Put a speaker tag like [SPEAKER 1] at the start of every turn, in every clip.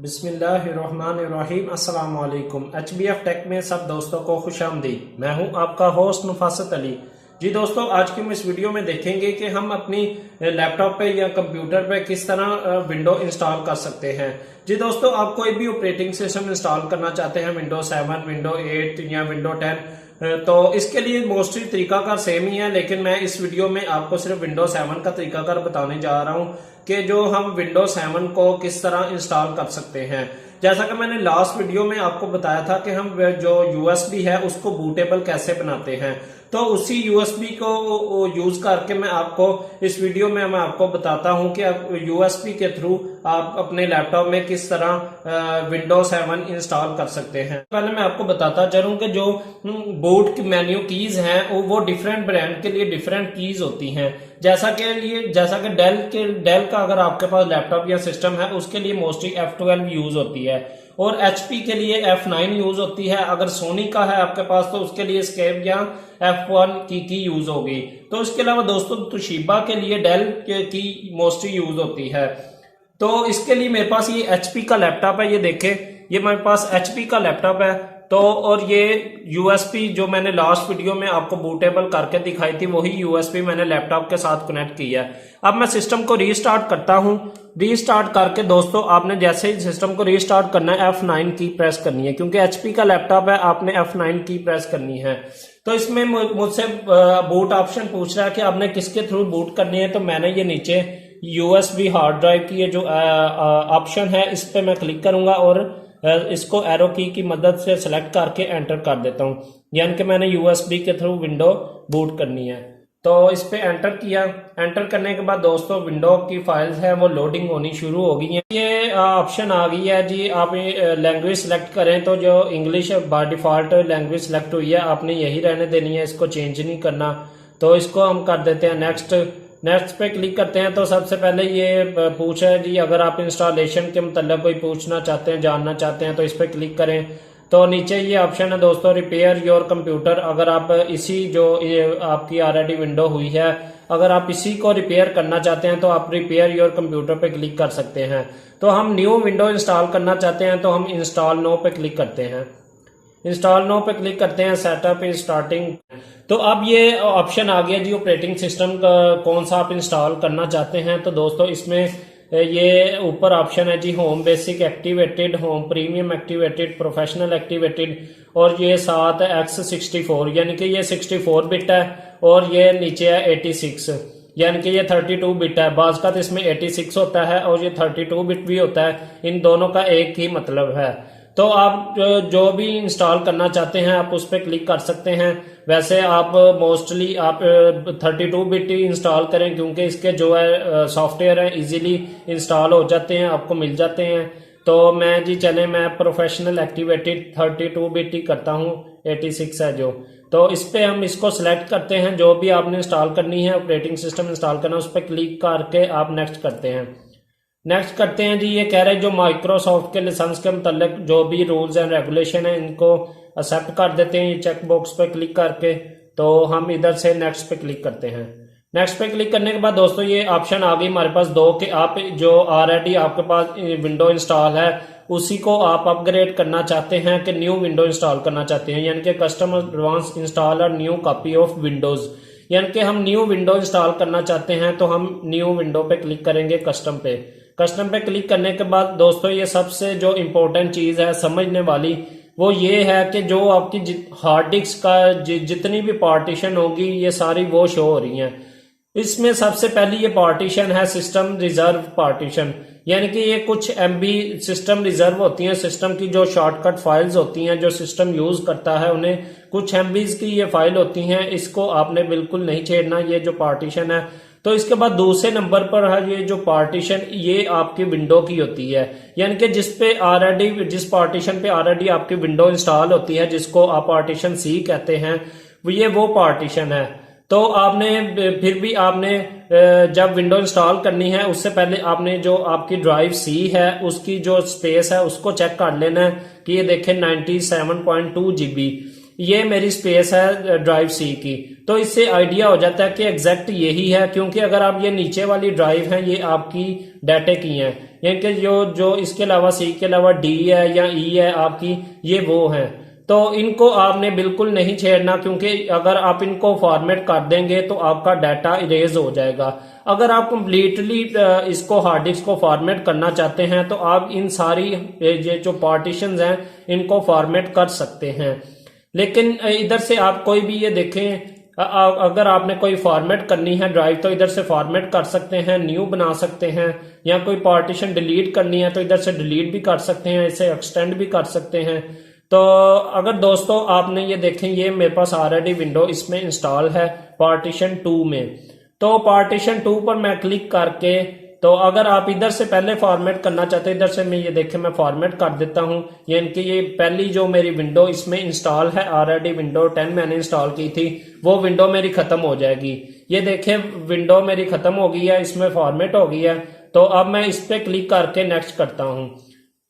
[SPEAKER 1] बिस्मिल्लाहिर्रहमानिर्रहीम अस्सलाम वालेकुम। HBF टेक में सब दोस्तों को खुशामदीद। मैं हूं आपका होस्ट नफासत अली। जी दोस्तों, आज की हम इस वीडियो में देखेंगे कि हम अपनी लैपटॉप पे या कंप्यूटर पे किस तरह विंडो इंस्टॉल कर सकते हैं। जी दोस्तों, आप कोई भी ऑपरेटिंग सिस्टम इंस्टॉल करना चाहते हैं, विंडो 7, विंडो 8 या विंडो 10, तो इसके लिए मोस्टली तरीकाकार सेम ही है, लेकिन मैं इस वीडियो में आपको सिर्फ विंडो 7 का तरीकाकार बताने जा रहा हूं कि जो हम विंडो 7 को किस तरह इंस्टॉल कर सकते हैं। जैसा कि मैंने लास्ट वीडियो में आपको बताया था कि हम जो यूएसबी है उसको बूटेबल कैसे बनाते हैं, तो उसी यूएसबी को यूज करके मैं आपको इस वीडियो में मैं आपको बताता हूं कि आप यूएसबी के थ्रू आप अपने लैपटॉप में किस तरह विंडो 7 इंस्टॉल कर सकते हैं। पहले मैं आपको बताता चलूं कि जो बूट मेन्यू कीज हैं वो डिफरेंट ब्रांड के लिए डिफरेंट कीज होती हैं। जैसा कि डेल का अगर आपके पास लैपटॉप या सिस्टम है उसके लिए मोस्टली F12 यूज होती है और HP के लिए F9 यूज होती है। अगर सोनी का है आपके पास तो उसके लिए एस्केप या F1 की यूज होगी। तो इसके अलावा दोस्तों तोशिबा के लिए डेल की मोस्टली यूज होती है। तो इसके लिए मेरे पास ये HP का लैपटॉप है, ये देखे, ये मेरे पास HP का लैपटॉप है। तो और ये यूएसबी जो मैंने लास्ट वीडियो में आपको बूटेबल करके दिखाई थी वही यूएसबी मैंने लैपटॉप के साथ कनेक्ट किया है। अब मैं सिस्टम को रीस्टार्ट करता हूं। रीस्टार्ट करके दोस्तों आपने जैसे ही सिस्टम को रीस्टार्ट करना है F9 की प्रेस करनी है, क्योंकि HP का लैपटॉप है, आपने F9 की प्रेस करनी है। तो इसमें मुझसे बूट ऑप्शन पूछ रहा है कि आपने किसके थ्रू बूट करनी है, तो मैंने ये नीचे यूएसबी हार्ड ड्राइव की ये जो ऑप्शन है इस पे मैं क्लिक करूंगा और इसको एरो की मदद से सिलेक्ट करके एंटर कर देता हूं, यानी कि मैंने यूएसबी के थ्रू विंडो बूट करनी है। तो इस पे एंटर किया। एंटर करने के बाद दोस्तों विंडो की फाइल्स है वो लोडिंग होनी शुरू हो गई है। ये ऑप्शन आ गई है जी, आप लैंग्वेज सिलेक्ट करें तो जो English by default language select हुई है आपने यही रहने देनी है, इसको चेंज नहीं करना। तो इसको हम कर देते हैं नेक्स्ट पे क्लिक करते हैं। तो सबसे पहले ये पूछा है जी, अगर आप इंस्टॉलेशन के मतलब कोई पूछना चाहते हैं, जानना चाहते हैं तो इस पे क्लिक करें। तो नीचे ये ऑप्शन है दोस्तों, रिपेयर योर कंप्यूटर। अगर आप इसी जो ये आपकी ऑलरेडी विंडो हुई है, अगर आप इसी को रिपेयर करना चाहते हैं तो आप रिपेयर योर कंप्यूटर पे क्लिक कर सकते हैं। तो हम न्यू विंडो इंस्टॉल करना चाहते हैं तो हम इंस्टॉल नो पे क्लिक करते हैं। इंस्टॉल नो पे क्लिक करते हैं, सेटअप इज स्टार्टिंग। तो अब ये ऑप्शन आ गया जी, ऑपरेटिंग सिस्टम का कौन सा आप इंस्टॉल करना चाहते हैं। तो दोस्तों इसमें ये ऊपर ऑप्शन है जी, home basic activated, home premium activated, professional activated, और ये साथ है X64, यानी कि ये 64 बिट है और ये नीचे है 86, यानी कि ये 32 बिट है। बाज का तो इसमें 86 होता है और ये 32 बिट भी होता है, इन दोनों का एक ही मतलब है। तो आप जो भी इंस्टॉल करना चाहते हैं आप उस पर क्लिक कर सकते हैं। वैसे आप मोस्टली आप 32 बिट ही इंस्टॉल करें, क्योंकि इसके जो है सॉफ्टवेयर है इजीली इंस्टॉल हो जाते हैं, आपको मिल जाते हैं। तो मैं प्रोफेशनल एक्टिवेटेड 32 बिट ही करता हूँ, 86 है जो। तो इस पे हम इसको सिलेक्ट करते हैं, जो भी आपने इंस्टॉल करनी है, ऑपरेटिंग सिस्टम इंस्टॉल करना, उस पर क्लिक करके आप नेक्स्ट करते हैं। नेक्स्ट करते हैं जी, ये कह रहे हैं जो माइक्रोसॉफ्ट के लाइसेंस के मतलब जो भी रूल्स एंड रेगुलेशन है इनको एक्सेप्ट कर देते हैं, ये चेक बॉक्स पे क्लिक करके। तो हम इधर से नेक्स्ट पे क्लिक करते हैं। नेक्स्ट पे क्लिक करने के बाद दोस्तों ये ऑप्शन आ गई हमारे पास दो, कि आप जो ऑलरेडी आपके पास विंडो इंस्टॉल है उसी को आप अपग्रेड करना चाहते हैं कि न्यू विंडो इंस्टॉल करना चाहते हैं, यानी कि कस्टम एडवांस इंस्टॉल और न्यू कॉपी ऑफ विंडोज, यानी कि हम न्यू विंडो इंस्टॉल करना चाहते हैं। तो हम न्यू विंडो पे क्लिक करेंगे, कस्टम पे क्लिक करने के बाद दोस्तों ये सबसे जो इम्पोर्टेंट चीज है समझने वाली वो ये है कि जो आपकी हार्ड डिस्क का जितनी भी पार्टीशन होगी ये सारी वो शो हो रही हैं। इसमें सबसे पहली ये पार्टीशन है सिस्टम रिजर्व पार्टीशन, यानी कि ये कुछ MB सिस्टम रिजर्व होती हैं, सिस्टम की जो शॉर्टकट फाइल्स होती हैं जो सिस्टम यूज करता है उन्हें कुछ MBs की ये फाइल होती हैं, इसको आपने बिल्कुल नहीं छेड़ना, ये जो पार्टीशन है। तो इसके बाद दूसरे नंबर पर है ये जो पार्टीशन, ये आपकी विंडो की होती है, यानी कि जिस पार्टीशन पे ऑलरेडी आपकी विंडो इंस्टॉल होती है, जिसको आप पार्टीशन C कहते हैं, वो पार्टीशन है। तो आपने जब विंडो इंस्टॉल करनी है उससे पहले आपने जो आपकी ड्राइव C है उसकी जो स्पेस है उसको चेक कर लेना है कि ये देखें 97.2 GB ये मेरी स्पेस है ड्राइव C की। तो इससे आइडिया हो जाता है कि एग्जैक्ट यही है, क्योंकि अगर आप ये नीचे वाली ड्राइव है ये आपकी डाटा की हैं, यानी कि जो जो इसके अलावा सी के अलावा डी है या ई है आपकी, ये वो हैं। तो इनको आपने बिल्कुल नहीं छेड़ना, क्योंकि अगर आप इनको फॉर्मेट कर देंगे तो आपका डाटा इरेज हो जाएगा। अगर आप कंप्लीटली इसको हार्ड डिस्क को फॉर्मेट करना चाहते हैं तो आप इन सारी ये जो पार्टीशंस हैं इनको फॉर्मेट कर सकते हैं। लेकिन इधर से आप कोई भी ये देखें, अगर आपने कोई फॉर्मेट करनी है ड्राइव तो इधर से फॉर्मेट कर सकते हैं, न्यू बना सकते हैं, या कोई पार्टीशन डिलीट करनी है तो इधर से डिलीट भी कर सकते हैं, इसे एक्सटेंड भी कर सकते हैं। तो अगर दोस्तों आपने ये देखें, ये मेरे पास ऑलरेडी विंडो इसमें इंस्टॉल है पार्टीशन 2 में। तो पार्टीशन 2 पर मैं क्लिक करके, तो अगर आप इधर से पहले फॉर्मेट करना चाहते हैं, इधर से मैं ये देखें मैं फॉर्मेट कर देता हूं, यानी कि ये पहली जो मेरी विंडो इसमें इंस्टॉल है ऑलरेडी, विंडो 10 मैंने इंस्टॉल की थी, वो विंडो मेरी खत्म हो जाएगी। ये देखें विंडो मेरी खत्म हो गई है, इसमें फॉर्मेट हो गई है। तो अब मैं इस पे क्लिक करके नेक्स्ट करता हूं।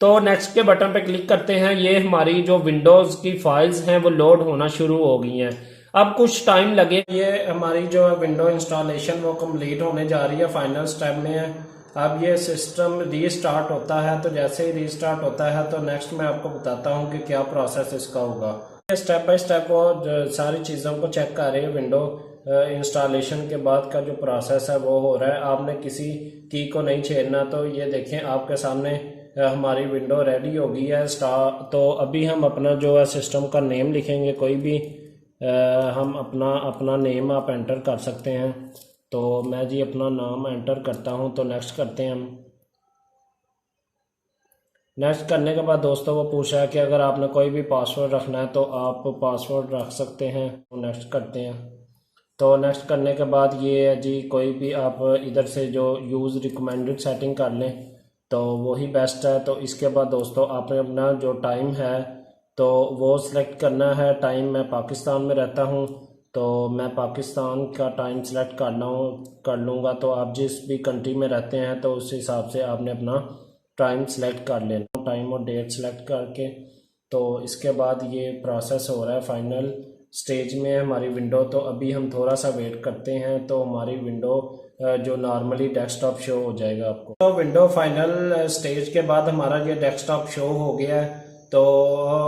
[SPEAKER 1] तो नेक्स्ट के बटन पे क्लिक करते हैं, ये हमारी जो विंडोज की फाइल्स हैं वो लोड होना शुरू हो गई हैं। अब कुछ टाइम लगे, ये हमारी जो विंडो इंस्टॉलेशन वो कंप्लीट होने जा रही है, फाइनल स्टेप में है। अब ये सिस्टम रीस्टार्ट होता है, तो जैसे ही रीस्टार्ट होता है तो नेक्स्ट मैं आपको बताता हूँ कि क्या प्रोसेस इसका होगा। स्टेप बाय स्टेप वो सारी चीज़ों को चेक कर रही है। विंडो इंस्टॉलेशन के बाद का जो प्रोसेस है वो हो रहा है, आपने किसी की को नहीं छेड़ना। तो ये देखें आपके सामने हमारी विंडो रेडी हो गई है। तो अभी हम अपना जो है सिस्टम का नेम लिखेंगे, कोई भी हम अपना नेम आप एंटर कर सकते हैं। तो मैं जी अपना नाम एंटर करता हूं। तो नेक्स्ट करते हैं हम। नेक्स्ट करने के बाद दोस्तों वो पूछ रहा है कि अगर आपने कोई भी पासवर्ड रखना है तो आप पासवर्ड रख सकते हैं। तो नेक्स्ट करते हैं। तो नेक्स्ट करने के बाद ये है जी, कोई भी आप इधर से जो यूज़ रिकमेंडेड सेटिंग कर लें तो वही बेस्ट है। तो इसके बाद दोस्तों आपने अपना जो टाइम है तो वो सिलेक्ट करना है। टाइम मैं पाकिस्तान में रहता हूँ तो मैं पाकिस्तान का टाइम सिलेक्ट कर लूँगा। तो आप जिस भी कंट्री में रहते हैं तो उस हिसाब से आपने अपना टाइम सिलेक्ट कर लेना, टाइम और डेट सिलेक्ट करके। तो इसके बाद ये प्रोसेस हो रहा है, फाइनल स्टेज में है हमारी विंडो। तो अभी हम थोड़ा सा वेट करते हैं तो हमारी विंडो जो नॉर्मली डेस्कटॉप शो हो जाएगा आपको। तो विंडो फाइनल स्टेज के बाद हमारा ये डेस्कटॉप शो हो गया है। तो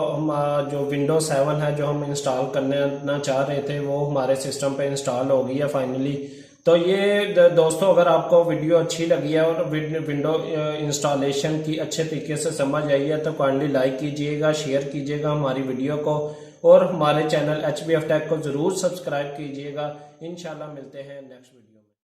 [SPEAKER 1] हम जो विंडो 7 है जो हम इंस्टॉल करना चाह रहे थे वो हमारे सिस्टम पे इंस्टॉल हो गई है फाइनली। तो ये दोस्तों अगर आपको वीडियो अच्छी लगी है और विंडो इंस्टॉलेशन की अच्छे तरीके से समझ आई है तो काइंडली लाइक कीजिएगा, शेयर कीजिएगा हमारी वीडियो को, और हमारे चैनल HBF टेक को ज़रूर सब्सक्राइब कीजिएगा। इंशाल्लाह मिलते हैं नेक्स्ट वीडियो।